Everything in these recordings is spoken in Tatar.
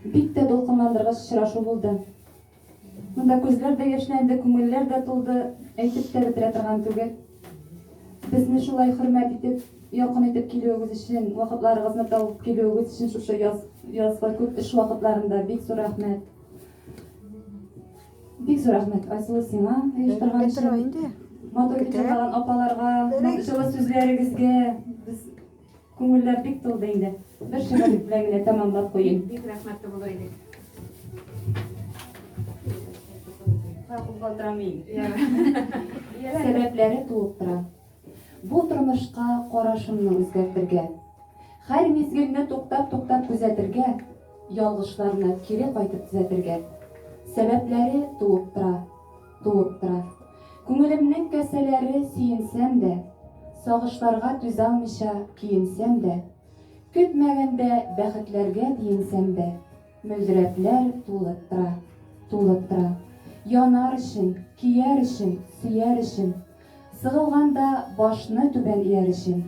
Бик тә дулкынландыргыч очрашу булды. Монда күзләр дә яшьләнде, күңелләр дә тулды, әйтеп тә бетерә торган түгел. Безне шулай хөрмәт итеп, якын итеп килүегез өчен, вакытларыгызны табып килүегез өчен шушы язгы күп эш вакытларында бик зур рәхмәт. Бик зур рәхмәт Айсылу сиңа, оештырган өчен. Матур итеп җырлаган апаларга, җылы сүзләрегезгә без күңелләр бик тулды инде. Бер шигырь белән генә тәмамлап куйыйм. Бик рәхмәтле булыр идек. Сәбәпләре туып тора. Бу тормышка карашымны үзгәртергә, һәр мизгелне туктап күзәтергә, ялгышларны кире кайтып төзәтергә. Сәбәпләре туып тора. Күңелемнең кәсәләре сөенсәм дә, сагышларга түзә алмыйча киенсәм дә, көтмәгәндә бәхетләргә диенсәм дә, мөлдерәпләр тулып тора. Янар өчен, кияр өчен, сөяр өчен, сыгылганда башны түбән ияр өчен,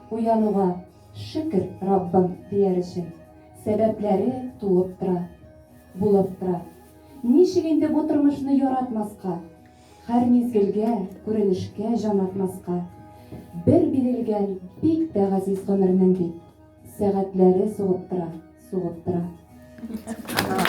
уянуга шөкер Раббым дияр өчен. Сәбәпләре туып тора, булып тора. Ничек инде бу тормышны яратмаска, һәр мизгелгә, күренешкә җан атмаска. Бер бирелгән бик тә газиз гомернең бит, сәгатьләре сугып тора.